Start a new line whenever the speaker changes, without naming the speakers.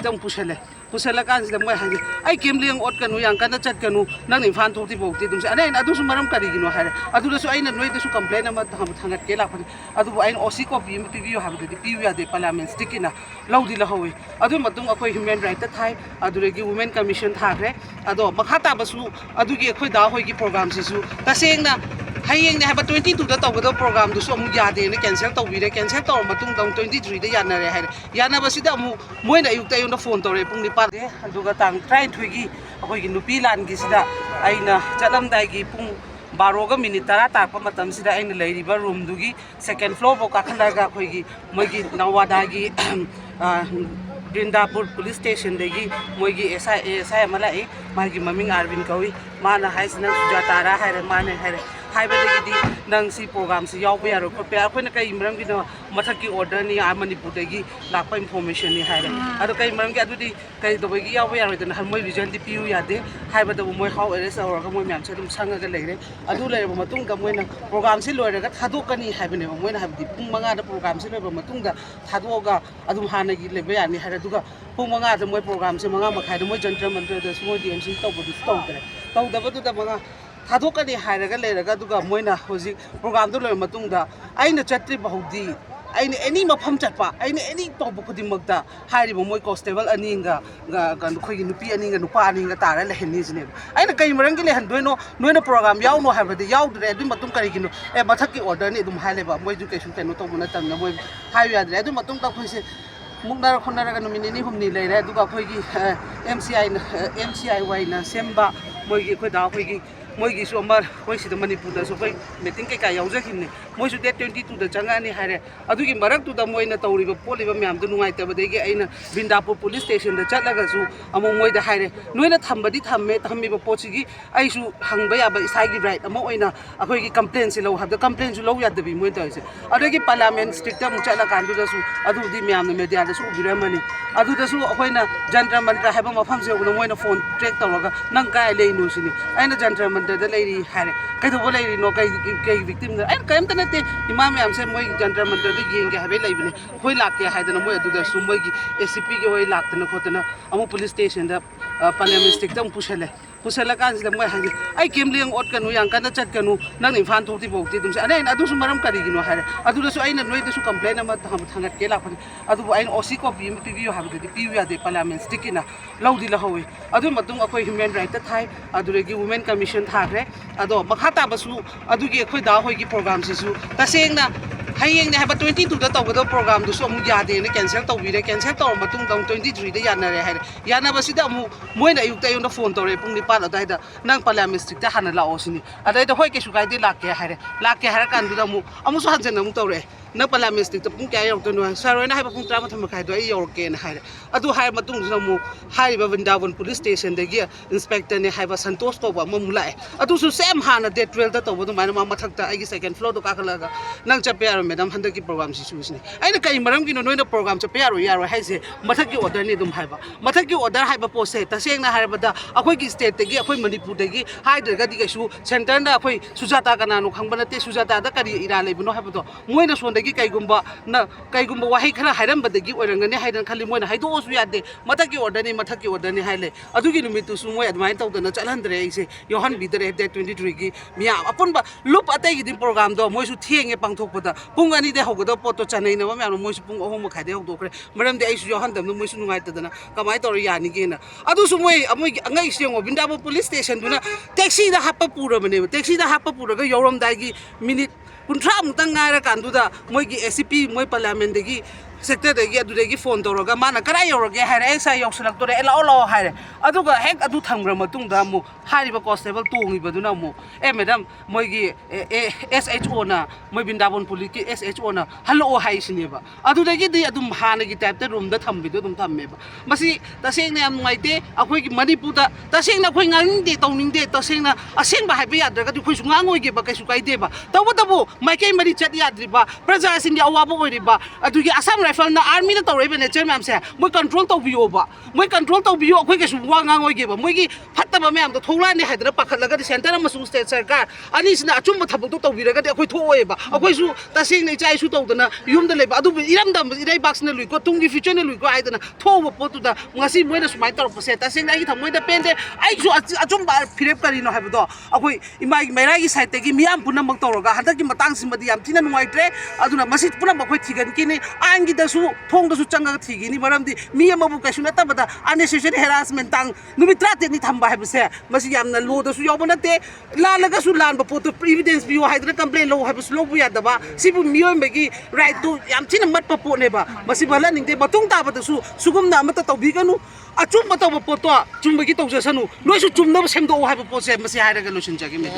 Don't push a Pusalakan the Mohan. I came liang Otkanu, Yankana Chatkanu, none in Fanto Tibotiums, and then I do some Maram Karigino had. I do the so I know to complain about Hamatanat Kelap. I do I Osiko PMTV have the PV de Parliament sticking a Lodi Lahoe. I do Matum Ako human right at high, I do the Women Commission Hagre, I do Makata Basu, I do get Hoki programs issue. That's saying that. Hayeng have a 22 the program to some yard in the cancel to be the cancel or Matung down 23 the Yana had. Yana Basida Muena you take on the phone to Repuni Party and do a tongue trying to gi in Lupila and Gisida Aina Chalam Daigi Pung Baroga Minitara Tapamatam Sida in the lady room Dugi, second floor for Kakanaga Hogi, Mogi Nawadagi Brindapur police station Degi, Mogi SI Malay, Magi Maming Arvin Kawi, Mana Haisana Sujata had a man and had Hyri Nancy programs, Yaway or prepare when a Imram Mathak order near Manipur lack information in Hyri. Other Imram Gadudi, Kaitawagi Yaway and Hamoy Regent Piu Yade, Hyber the Moy how it is or Gamoyam Sedum Sanga lady. Adula Matunga when programs Silver got Hadokani having when have the Pumanga programs in Matunga, Hadoga, Adumhana Lebe and Haraduga, Pumanga the Moy programs, Manga Kadamo gentlemen to the small DMC top of the stone there. Told the Manga. Hadokani Haraga Lagaduga Moina Hosi, program to learn Matunda. I know Chatri Bahudi. I know any Mapam Chapa, I know any Topukudimota, Hyri Moiko stable Aninga, Gandupi and Nupaning, Tara, and his name. I know Kaimarangile and Dueno program, Yao have the Yao, the Matunkarino, and Mathaki order Nidum Haleva, more education can not open a tongue, Hyria, the Matunga Pussy. Mugnar Honaragan Mini Humni, Duga Hogi, MCI Wine, Semba, Mogi Kodawigi. Moigi Somar, Hoisi the Manipur, so I think I Yauzaki, Moisu get 22 the Changani had a doing Barak to the Moina Tori, Polymam, the Nuita, but they get in Bindapo police station, the Chatagazu, among Moy the Hire. No, not Hambadi Hamet, Hamiba Portuguese, I should hang by a side right, a Moina, a Hogi complaints, have the complaints low at the Bimunters. I don't get Parliament, stick them Chalakan to the Su, I do the Miam, the Media, the Su, Germany. I do the Su, when a gentleman have a Famsa with a Moina phone, track the Roga, Nanka Lay Nusini, and a gentleman. The lady had a lady no gay victim and came to the Imam and said, Moy gentlemen, the Ging have a label. We lack the had an away to the Sumogi, SCP away lacked in the Kotana, Amo police station, the Parliament stick down Pushele. Pusalakan the Mohan. I came liang Otkanu, Yankana Chatkanu, none in Fanto Tibotiums, and then I do some Maram Karigino had. I do the so I know to complain about Hamatanat Kelap. I do I Osiko PMTV have the PV de Parliament sticking a Lodi Lahoe. I do Matung Ako human right at high, I do the Women Commission Hagre, I do Makata Basu, I do get Hoki programs issue. That's saying that. Hayeng have a 22 the program to some yard in the cancel to be the cancel or Matung down 23 the Yana had. Yana Basida Moina you take on the phone to Repuni Palada, Nang Parliament, the Hana Laosini. I read the Hokish guy did Lake Harakan to the Mu, almost Hansen Mutore. No Parliament, the Punka to know, Sarah and I have a Punkamaka, or gain hire. I do hire Matung Zamu, Hyri Davon police station, the gear inspector, and have a Santosko, Mumlai. I do so Sam Hana, dead trail that over the Mathak, I guess I can flow to Kakalaga, Nang Chapia, Madame Handaki programs is using. I came Maramino no program to Piero Yara has a Mathaki or Danidum Haba. Mathaki or that Hyper post said, the saying I have a quick state, the gear, Manipur, the gear, hide the Gadigashu, Santana, Sujata Kanano, Khangbra, Sujata, the Kari Irale, no have to. Moinas one the Kaigumba, no Kaigumba, Wahikana, Hadam, but the giver and Hadan Kalimon, I do also at the Mathaki or Dani, Mathaki or Dani Hale. I do give me to Sumo at my town, the Chalandre, say, Johan be the 23 Mia. Upon look at the program, though, Moisu Ting a Pantopota, Pungani de Hogoda Poto Chanay, no man, Moispung Homokade, Madame the Issue Hunter, no Moisu United, Kamaito Yanigina. I do some way, I'm of Bindabo police station, taxi the Hapapura, taxi the Hapapura, Yoram Dagi, minute. Puntram Tangara can do the Moigi SCP, Moi Parliament, the sector they get to the phone to Rogamana, Karayo, had SI of Selector, Elo Hire. I do a heck, I do Tangra Matundamu, Hyri Costable, two, but do no more. Eh, madam, Moigi SH owner, Moibindabon Poliki, SH owner, hello, high Sineva. I do they get the Adum Hanagi tap the room that Tambidum Tameba. Masi, the saying I'm my day, a quick money puta, the saying that when I'm de toning de, the saying a sing by happy at the Kushmango give a Kasukai deba. The what my came Chat Yadriba, President in the Awabo riba, I do get a summer rifle army तौरब nature ma'am से मैं control तौबीयोबा मैं control तौबीयो अखोई कैसु वा ngangoigeba मोगी फत्तबा ma'am तो थोलाने हाइदरा पाखलगा centre अमसु state सरकार अनिसना अचुम थबक तो तौबीरगदि अखोई थोएबा अखोइसु तसेंग इचाइसु तौदना युमदा लेबा अदु इरमदम Irai बाक्सना लुइको Tungi future लुइको आइदना थोबा पोतुदा ngasi moina sumai torpase taseng ai thamoida pende aisu achum ba phirep karino haibdo akoi imai merai gi side gi miam puna mak toroga hadak gi matang simadi yam thina nuai tre aduna masit puna makoi thigan kini angi dasu thong dasu changa thigi ni maramdi mi amabu kaisu na tabada unnecessary harassment tang numitra te ni thamba haibse masi yamna lo dasu yobona te la laga su lan ba poto evidence bi haidra complain lo haibus lo bu yadaba sibu miyo megi right to yam thina mat pa po ne ba masi bala ningde matung ta ba dasu sugum na mata tawbi kanu achum mata ba poto chum gi tawja sanu noi su chum na ba sem do hai ba po se masi haira ga lo sin jagi me